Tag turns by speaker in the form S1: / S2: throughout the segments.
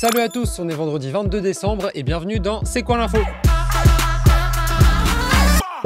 S1: Salut à tous, on est vendredi 22 décembre et bienvenue dans C'est quoi l'info?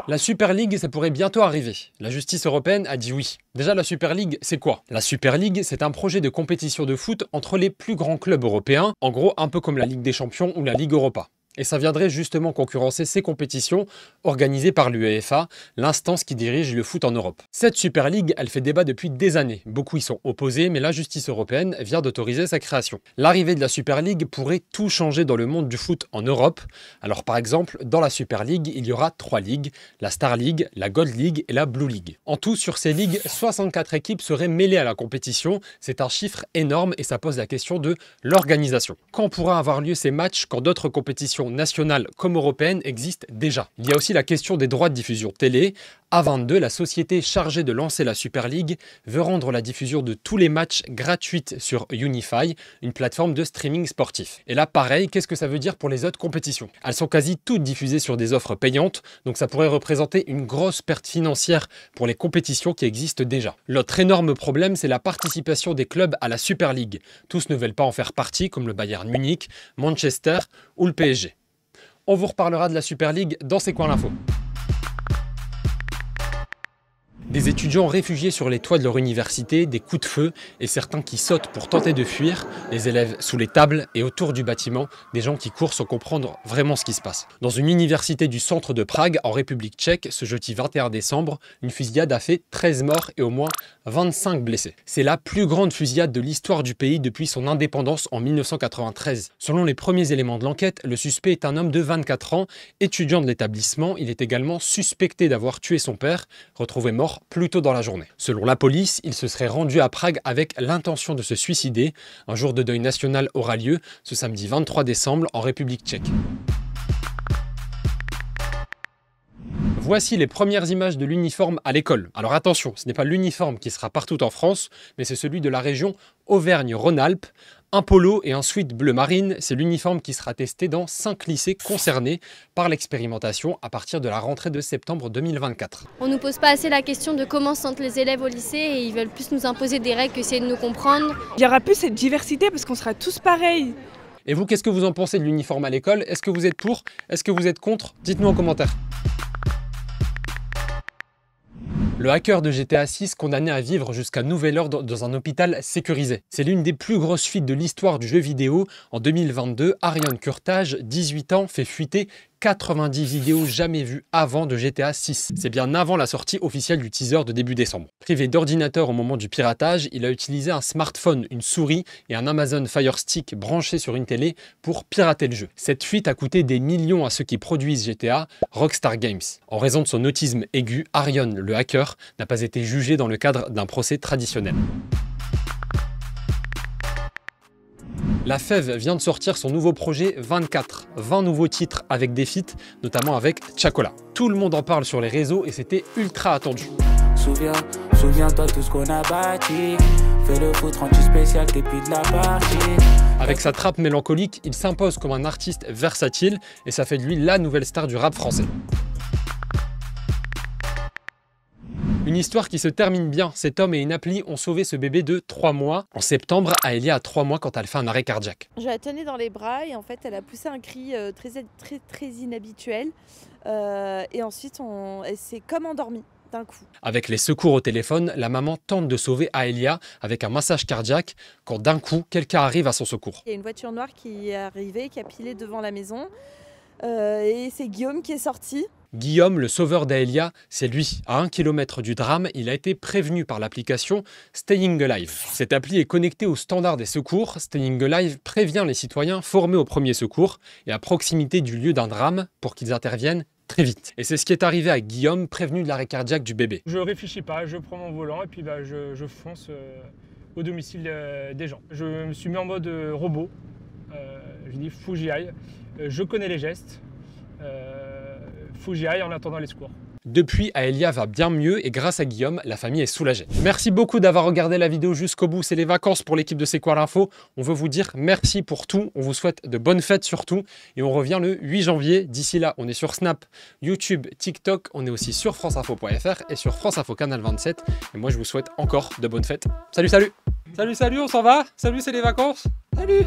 S1: La Super League, ça pourrait bientôt arriver. La justice européenne a dit oui. Déjà, la Super League, c'est quoi? La Super League, c'est un projet de compétition de foot entre les plus grands clubs européens, en gros un peu comme la Ligue des Champions ou la Ligue Europa. Et ça viendrait justement concurrencer ces compétitions organisées par l'UEFA, l'instance qui dirige le foot en Europe. Cette Super League, elle fait débat depuis des années. Beaucoup y sont opposés, mais la justice européenne vient d'autoriser sa création. L'arrivée de la Super League pourrait tout changer dans le monde du foot en Europe. Alors par exemple, dans la Super League, il y aura 3 ligues, la Star League, la Gold League et la Blue League. En tout, sur ces ligues, 64 équipes seraient mêlées à la compétition. C'est un chiffre énorme et ça pose la question de l'organisation. Quand pourra avoir lieu ces matchs quand d'autres compétitions nationales comme européennes existent déjà? Il y a aussi la question des droits de diffusion télé. A22, la société chargée de lancer la Super League, veut rendre la diffusion de tous les matchs gratuite sur Unify, une plateforme de streaming sportif. Et là, pareil, qu'est-ce que ça veut dire pour les autres compétitions? Elles sont quasi toutes diffusées sur des offres payantes, donc ça pourrait représenter une grosse perte financière pour les compétitions qui existent déjà. L'autre énorme problème, c'est la participation des clubs à la Super League. Tous ne veulent pas en faire partie, comme le Bayern Munich, Manchester ou le PSG. On vous reparlera de la Super League dans C'est quoi l'info? Des étudiants réfugiés sur les toits de leur université, des coups de feu et certains qui sautent pour tenter de fuir, les élèves sous les tables et autour du bâtiment, des gens qui courent sans comprendre vraiment ce qui se passe. Dans une université du centre de Prague, en République tchèque, ce jeudi 21 décembre, une fusillade a fait 13 morts et au moins 25 blessés. C'est la plus grande fusillade de l'histoire du pays depuis son indépendance en 1993. Selon les premiers éléments de l'enquête, le suspect est un homme de 24 ans, étudiant de l'établissement. Il est également suspecté d'avoir tué son père, retrouvé mort plus tôt dans la journée. Selon la police, il se serait rendu à Prague avec l'intention de se suicider. Un jour de deuil national aura lieu ce samedi 23 décembre en République tchèque. Voici les premières images de l'uniforme à l'école. Alors attention, ce n'est pas l'uniforme qui sera partout en France, mais c'est celui de la région Auvergne-Rhône-Alpes. Un polo et un sweat bleu marine, c'est l'uniforme qui sera testé dans 5 lycées concernés par l'expérimentation à partir de la rentrée de septembre 2024.
S2: On ne nous pose pas assez la question de comment se sentent les élèves au lycée et ils veulent plus nous imposer des règles qu'essayer de nous comprendre.
S3: Il y aura plus cette diversité parce qu'on sera tous pareils.
S1: Et vous, qu'est-ce que vous en pensez de l'uniforme à l'école? Est-ce que vous êtes pour? Est-ce que vous êtes contre? Dites-nous en commentaire. Le hacker de GTA 6 condamné à vivre jusqu'à nouvel ordre dans un hôpital sécurisé. C'est l'une des plus grosses fuites de l'histoire du jeu vidéo. En 2022, Arion Kurtage, 18 ans, fait fuiter 90 vidéos jamais vues avant de GTA 6. C'est bien avant la sortie officielle du teaser de début décembre. Privé d'ordinateur au moment du piratage, il a utilisé un smartphone, une souris et un Amazon Fire Stick branché sur une télé pour pirater le jeu. Cette fuite a coûté des millions à ceux qui produisent GTA, Rockstar Games. En raison de son autisme aigu, Arion, le hacker, n'a pas été jugé dans le cadre d'un procès traditionnel. La Fève vient de sortir son nouveau projet 24, 20 nouveaux titres avec des feats, notamment avec Chacola. Tout le monde en parle sur les réseaux et c'était ultra attendu. Souviens-toi tout ce qu'on a bâti, fais le foot rendu spécial depuis de la partie. Avec sa trappe mélancolique, il s'impose comme un artiste versatile et ça fait de lui la nouvelle star du rap français. Une histoire qui se termine bien. Cet homme et une appli ont sauvé ce bébé de 3 mois. En septembre, Aelia a 3 mois quand elle fait un arrêt cardiaque.
S4: Je la tenais dans les bras et en fait elle a poussé un cri très inhabituel et ensuite elle s'est comme endormie d'un coup.
S1: Avec les secours au téléphone, la maman tente de sauver Aelia avec un massage cardiaque quand d'un coup, quelqu'un arrive à son secours.
S4: Il y a une voiture noire qui est arrivée, qui a pilé devant la maison et c'est Guillaume qui est sorti.
S1: Guillaume, le sauveur d'Aelia, c'est lui. À 1 km du drame, il a été prévenu par l'application Staying Alive. Cette appli est connectée au standard des secours. Staying Alive prévient les citoyens formés au premier secours et à proximité du lieu d'un drame pour qu'ils interviennent très vite. Et c'est ce qui est arrivé à Guillaume, prévenu de l'arrêt cardiaque du bébé.
S5: Je réfléchis pas, je prends mon volant et puis je fonce au domicile des gens. Je me suis mis en mode robot. Je dis faut que j'y aille. Je connais les gestes. Faut que j'y aille en attendant les secours.
S1: Depuis, Aelia va bien mieux et grâce à Guillaume, la famille est soulagée. Merci beaucoup d'avoir regardé la vidéo jusqu'au bout. C'est les vacances pour l'équipe de C'est quoi l'info. On veut vous dire merci pour tout. On vous souhaite de bonnes fêtes surtout. Et on revient le 8 janvier. D'ici là, on est sur Snap, YouTube, TikTok. On est aussi sur franceinfo.fr et sur France Info Canal 27. Et moi, je vous souhaite encore de bonnes fêtes. Salut, salut. Salut, salut, on s'en va. Salut, c'est les vacances. Salut.